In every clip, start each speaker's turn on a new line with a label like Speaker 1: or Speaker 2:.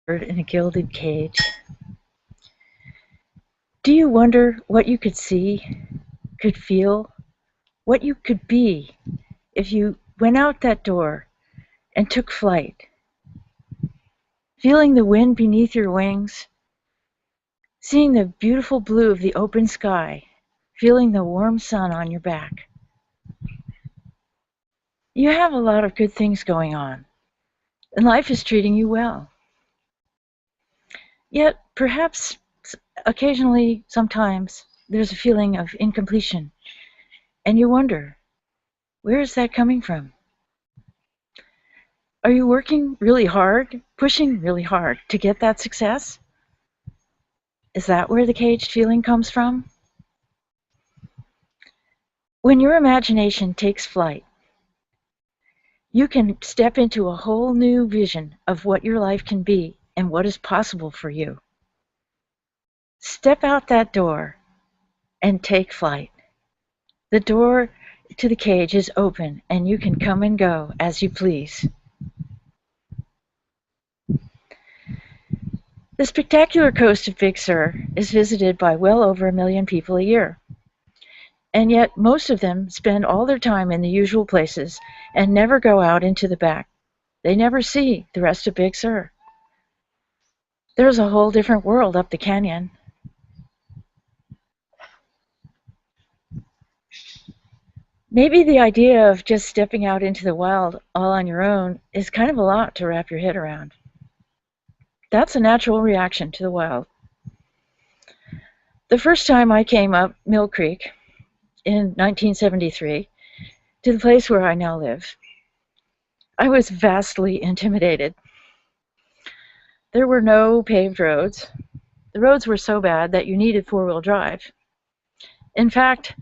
Speaker 1: in a gilded cage. Do you wonder what you could see, could feel, what you could be if you went out that door and took flight, feeling the wind beneath your wings, seeing the beautiful blue of the open sky, feeling the warm sun on your back? You have a lot of good things going on, and life is treating you well. Yet, perhaps occasionally, sometimes, there's a feeling of incompletion, and you wonder, where is that coming from? Are you working really hard, pushing really hard to get that success? Is that where the caged feeling comes from? When your imagination takes flight, you can step into a whole new vision of what your life can be and what is possible for you. Step out that door and take flight. The door to the cage is open and you can come and go as you please. The spectacular coast of Big Sur is visited by well over 1 million people a year. And yet most of them spend all their time in the usual places and never go out into the back. They never see the rest of Big Sur. There's a whole different world up the canyon. Maybe the idea of just stepping out into the wild all on your own is kind of a lot to wrap your head around. That's a natural reaction to the wild. The first time I came up Mill Creek in 1973 to the place where I now live, I was vastly intimidated. There were no paved roads. The roads were so bad that you needed four-wheel drive. In fact,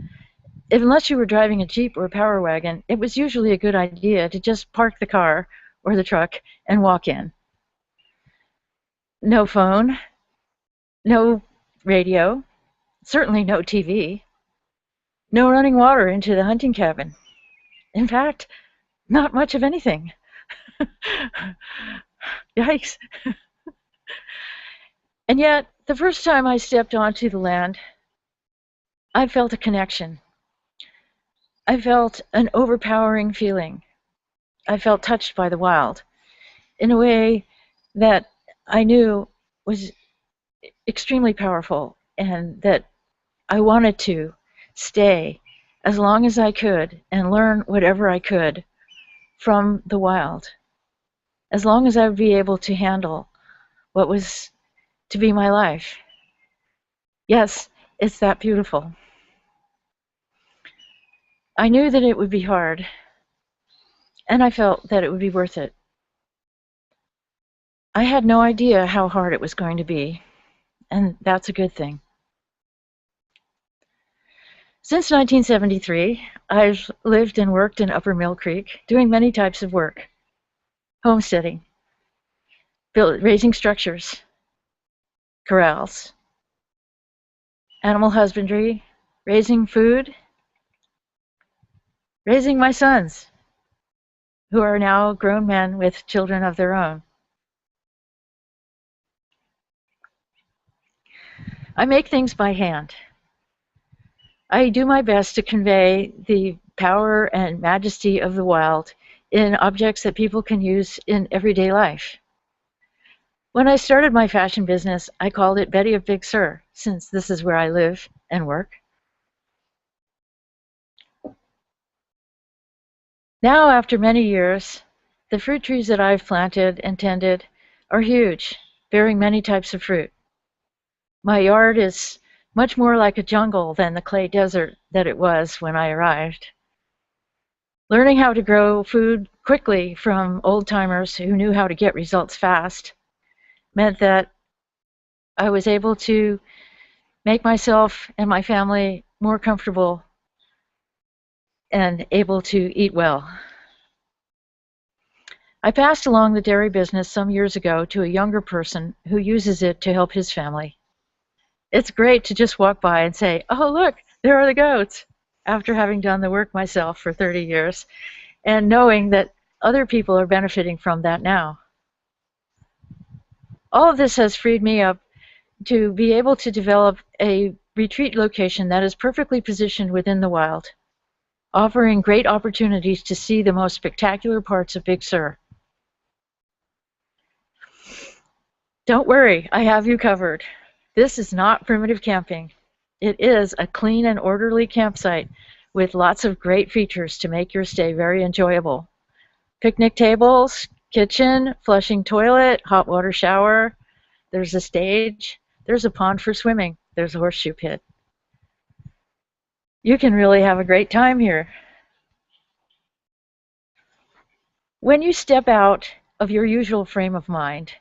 Speaker 1: unless you were driving a Jeep or a power wagon, it was usually a good idea to just park the car or the truck and walk in. No phone, no radio, certainly no TV, no running water into the hunting cabin. In fact, not much of anything. Yikes. And yet, the first time I stepped onto the land, I felt a connection. I felt an overpowering feeling. I felt touched by the wild in a way that I knew was extremely powerful and that I wanted to stay as long as I could and learn whatever I could from the wild, as long as I would be able to handle what was to be my life. Yes, it's that beautiful. I knew that it would be hard, and I felt that it would be worth it. I had no idea how hard it was going to be, and that's a good thing. Since 1973, I've lived and worked in Upper Mill Creek, doing many types of work. Homesteading, raising structures, corrals, animal husbandry, raising food, raising my sons, who are now grown men with children of their own. I make things by hand. I do my best to convey the power and majesty of the wild in objects that people can use in everyday life. When I started my fashion business, I called it Betty of Big Sur, since this is where I live and work. Now, after many years, the fruit trees that I've planted and tended are huge, bearing many types of fruit. My yard is much more like a jungle than the clay desert that it was when I arrived. Learning how to grow food quickly from old-timers who knew how to get results fast meant that I was able to make myself and my family more comfortable and able to eat well. I passed along the dairy business some years ago to a younger person who uses it to help his family. It's great to just walk by and say, "Oh, look, there are the goats," after having done the work myself for 30 years and knowing that other people are benefiting from that now. All of this has freed me up to be able to develop a retreat location that is perfectly positioned within the wild, offering great opportunities to see the most spectacular parts of Big Sur. Don't worry, I have you covered. This is not primitive camping. It is a clean and orderly campsite with lots of great features to make your stay very enjoyable. Picnic tables, kitchen, flushing toilet, hot water shower. There's a stage. There's a pond for swimming. There's a horseshoe pit. You can really have a great time here. When you step out of your usual frame of mind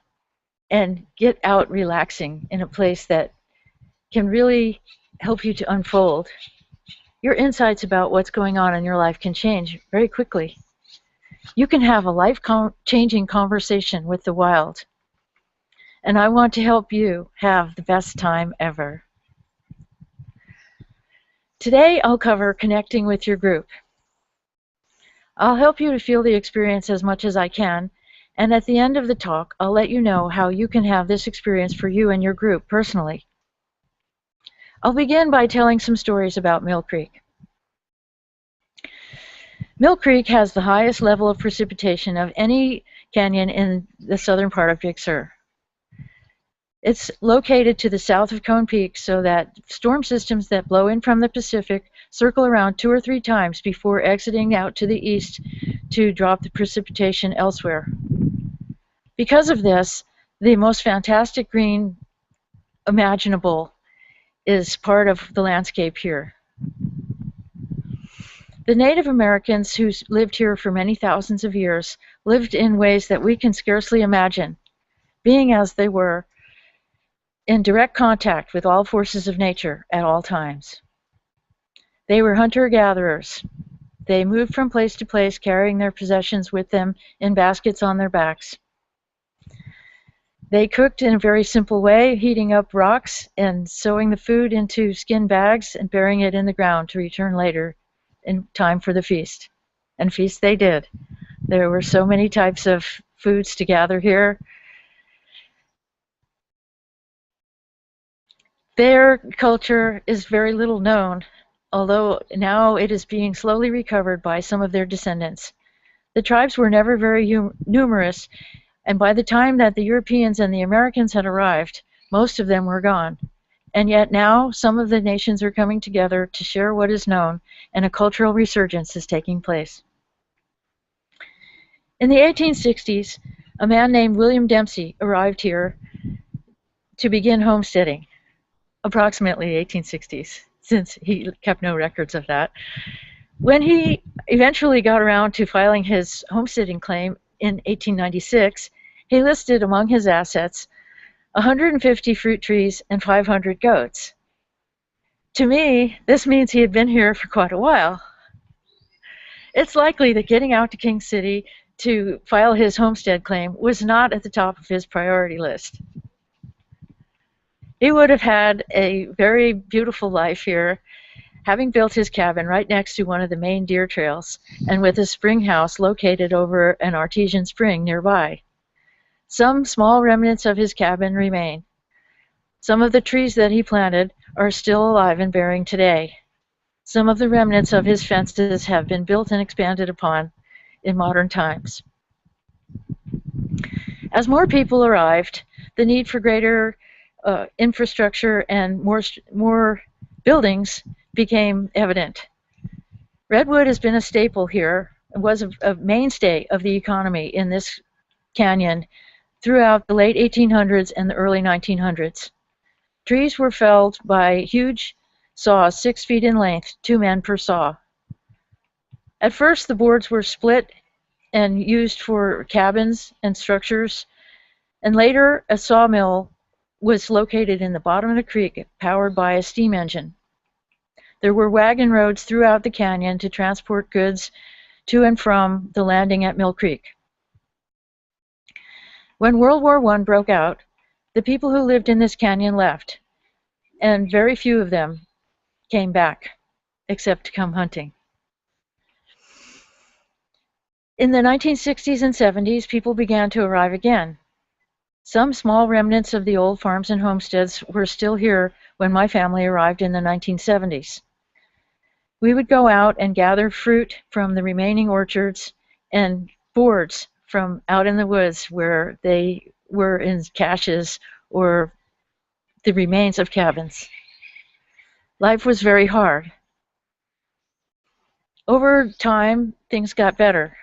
Speaker 1: and get out relaxing in a place that can really help you to unfold, your insights about what's going on in your life can change very quickly. You can have a life-changing conversation with the wild. And I want to help you have the best time ever. Today, I'll cover connecting with your group. I'll help you to feel the experience as much as I can, and at the end of the talk, I'll let you know how you can have this experience for you and your group personally. I'll begin by telling some stories about Mill Creek. Mill Creek has the highest level of precipitation of any canyon in the southern part of Big Sur. It's located to the south of Cone Peak so that storm systems that blow in from the Pacific circle around 2 or 3 times before exiting out to the east to drop the precipitation elsewhere. Because of this, the most fantastic green imaginable is part of the landscape here. The Native Americans who lived here for many thousands of years lived in ways that we can scarcely imagine, being as they were in direct contact with all forces of nature at all times. They were hunter-gatherers. They moved from place to place, carrying their possessions with them in baskets on their backs. They cooked in a very simple way, heating up rocks and sewing the food into skin bags and burying it in the ground to return later in time for the feast. And feast they did. There were so many types of foods to gather here. Their culture is very little known, although now it is being slowly recovered by some of their descendants. The tribes were never very numerous, and by the time that the Europeans and the Americans had arrived, most of them were gone. And yet now some of the nations are coming together to share what is known, and a cultural resurgence is taking place. In the 1860s, a man named William Dempsey arrived here to begin homesteading. Approximately 1860s, since he kept no records of that. When he eventually got around to filing his homesteading claim in 1896, he listed among his assets 150 fruit trees and 500 goats. To me, this means he had been here for quite a while. It's likely that getting out to King City to file his homestead claim was not at the top of his priority list. He would have had a very beautiful life here, having built his cabin right next to one of the main deer trails and with a spring house located over an artesian spring nearby. Some small remnants of his cabin remain. Some of the trees that he planted are still alive and bearing today. Some of the remnants of his fences have been built and expanded upon in modern times. As more people arrived, the need for greater infrastructure and more buildings became evident. Redwood has been a staple here, was a mainstay of the economy in this canyon throughout the late 1800s and the early 1900s. Trees were felled by huge saws 6 feet in length, 2 men per saw. At first, the boards were split and used for cabins and structures, and later a sawmill was located in the bottom of the creek, powered by a steam engine. There were wagon roads throughout the canyon to transport goods to and from the landing at Mill Creek. When World War I broke out, the people who lived in this canyon left, and very few of them came back, except to come hunting. In the 1960s and 70s, people began to arrive again. Some small remnants of the old farms and homesteads were still here when my family arrived in the 1970s. We would go out and gather fruit from the remaining orchards and boards from out in the woods where they were in caches or the remains of cabins. Life was very hard. Over time, things got better.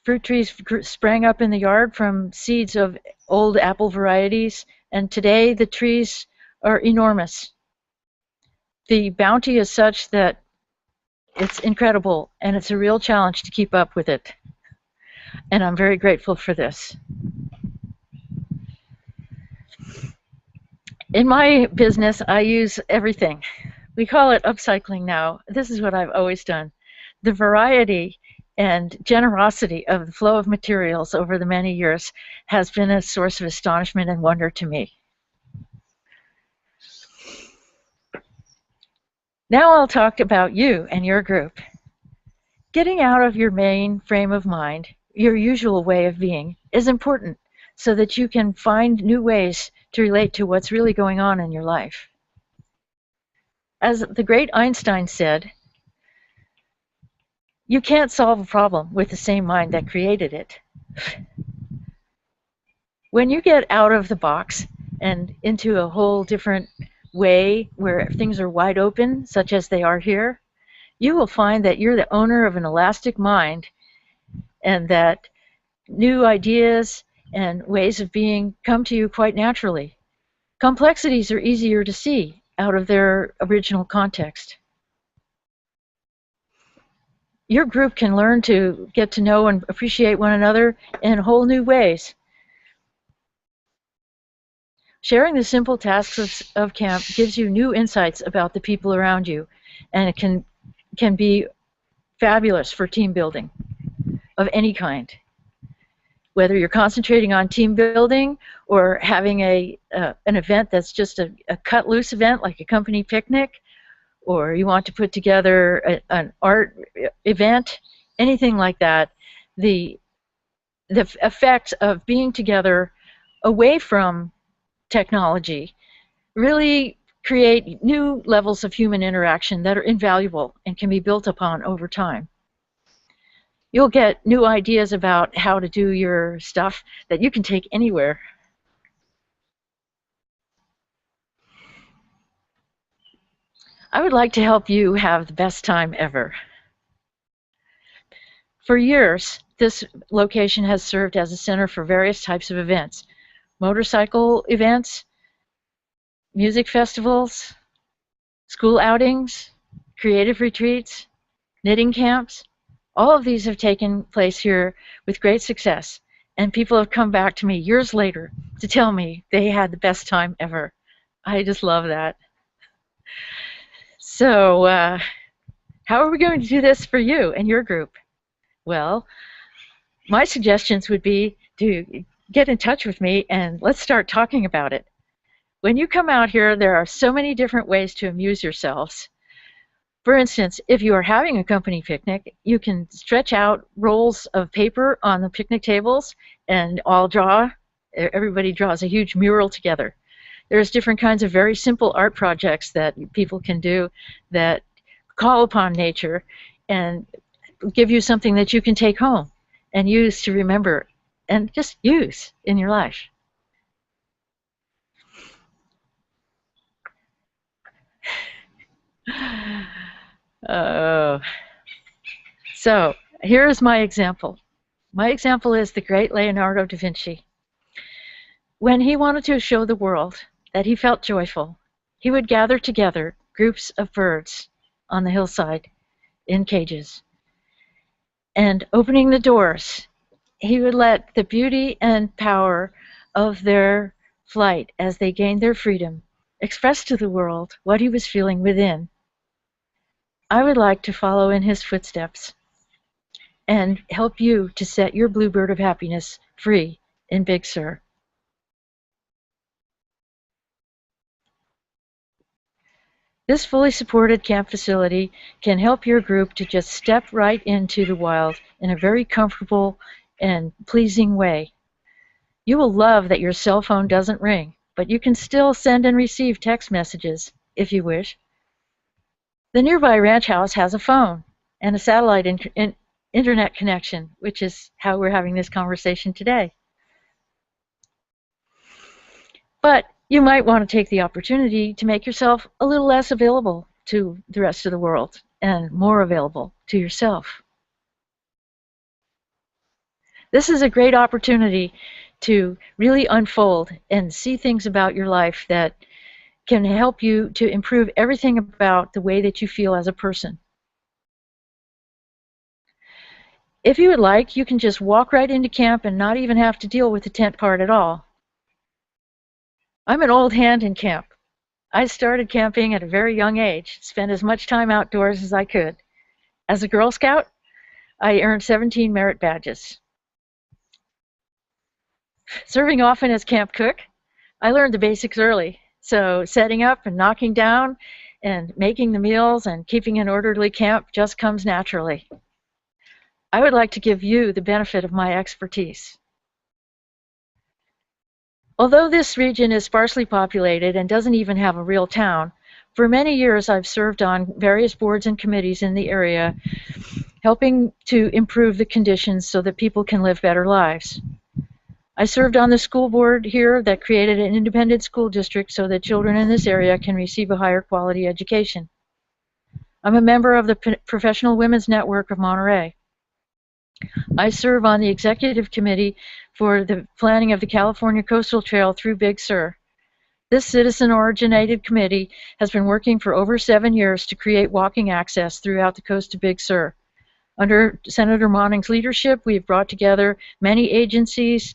Speaker 1: Fruit trees sprang up in the yard from seeds of old apple varieties, and today the trees are enormous. The bounty is such that it's incredible, and it's a real challenge to keep up with it. And I'm very grateful for this. In my business, I use everything. We call it upcycling now. This is what I've always done. The variety and generosity of the flow of materials over the many years has been a source of astonishment and wonder to me. Now I'll talk about you and your group. Getting out of your main frame of mind, your usual way of being, is important so that you can find new ways to relate to what's really going on in your life. As the great Einstein said, you can't solve a problem with the same mind that created it. When you get out of the box and into a whole different way where things are wide open, such as they are here, you will find that you're the owner of an elastic mind and that new ideas and ways of being come to you quite naturally. Complexities are easier to see out of their original context. Your group can learn to get to know and appreciate one another in whole new ways. Sharing the simple tasks of camp gives you new insights about the people around you, and it can be fabulous for team building of any kind. Whether you're concentrating on team building or having an event that's just a cut-loose event like a company picnic, or you want to put together an art event, anything like that, the effect of being together away from technology really create new levels of human interaction that are invaluable and can be built upon over time. You'll get new ideas about how to do your stuff that you can take anywhere. I would like to help you have the best time ever. For years, this location has served as a center for various types of events. Motorcycle events, music festivals, school outings, creative retreats, knitting camps. All of these have taken place here with great success, and people have come back to me years later to tell me they had the best time ever. I just love that. So, how are we going to do this for you and your group? Well, my suggestions would be to get in touch with me and let's start talking about it. When you come out here, there are so many different ways to amuse yourselves. For instance, if you are having a company picnic, you can stretch out rolls of paper on the picnic tables and everybody draws a huge mural together. There's different kinds of very simple art projects that people can do that call upon nature and give you something that you can take home and use to remember and just use in your life. So here's my example. My example is the great Leonardo da Vinci. When he wanted to show the world that he felt joyful, he would gather together groups of birds on the hillside in cages. And opening the doors, he would let the beauty and power of their flight as they gained their freedom express to the world what he was feeling within. I would like to follow in his footsteps and help you to set your bluebird of happiness free in Big Sur. This fully supported camp facility can help your group to just step right into the wild in a very comfortable and pleasing way. You will love that your cell phone doesn't ring, but you can still send and receive text messages if you wish. The nearby ranch house has a phone and a satellite internet connection, which is how we're having this conversation today. But you might want to take the opportunity to make yourself a little less available to the rest of the world and more available to yourself. This is a great opportunity to really unfold and see things about your life that can help you to improve everything about the way that you feel as a person. If you would like, you can just walk right into camp and not even have to deal with the tent part at all. I'm an old hand in camp. I started camping at a very young age, spent as much time outdoors as I could. As a Girl Scout, I earned 17 merit badges. Serving often as camp cook, I learned the basics early. So setting up and knocking down and making the meals and keeping an orderly camp just comes naturally. I would like to give you the benefit of my expertise. Although this region is sparsely populated and doesn't even have a real town, for many years I've served on various boards and committees in the area, helping to improve the conditions so that people can live better lives. I served on the school board here that created an independent school district so that children in this area can receive a higher quality education. I'm a member of the Professional Women's Network of Monterey. I serve on the executive committee for the planning of the California Coastal Trail through Big Sur. This citizen-originated committee has been working for over 7 years to create walking access throughout the coast of Big Sur. Under Senator Monning's leadership, we've brought together many agencies,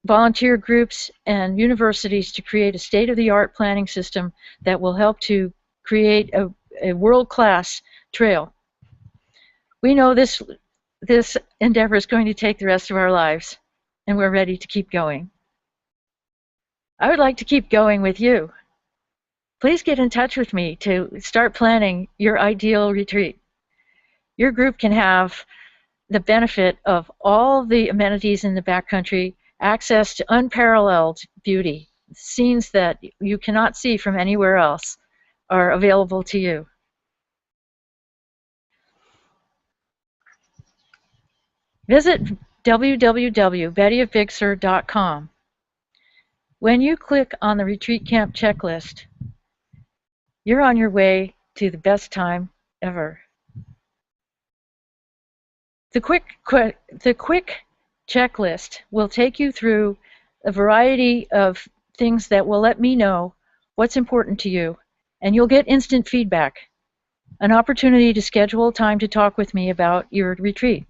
Speaker 1: volunteer groups, and universities to create a state-of-the-art planning system that will help to create a world-class trail. We know this endeavor is going to take the rest of our lives, and we're ready to keep going. I would like to keep going with you. Please get in touch with me to start planning your ideal retreat. Your group can have the benefit of all the amenities in the backcountry, access to unparalleled beauty. Scenes that you cannot see from anywhere else are available to you. Visit www.bettyofbigsur.com. When you click on the retreat camp checklist, you're on your way to the best time ever. The quick checklist will take you through a variety of things that will let me know what's important to you, and you'll get instant feedback, an opportunity to schedule time to talk with me about your retreat.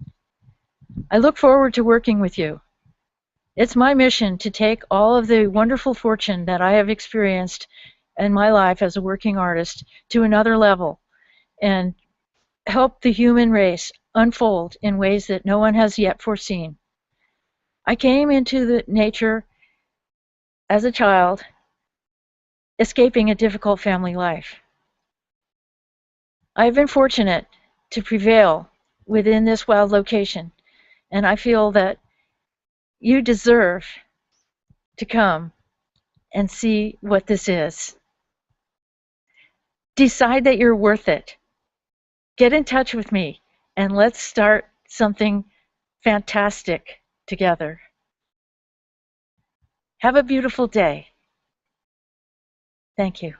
Speaker 1: I look forward to working with you. It's my mission to take all of the wonderful fortune that I have experienced in my life as a working artist to another level and help the human race unfold in ways that no one has yet foreseen. I came into the nature as a child, escaping a difficult family life. I've been fortunate to prevail within this wild location, and I feel that you deserve to come and see what this is. Decide that you're worth it. Get in touch with me and let's start something fantastic together. Have a beautiful day. Thank you.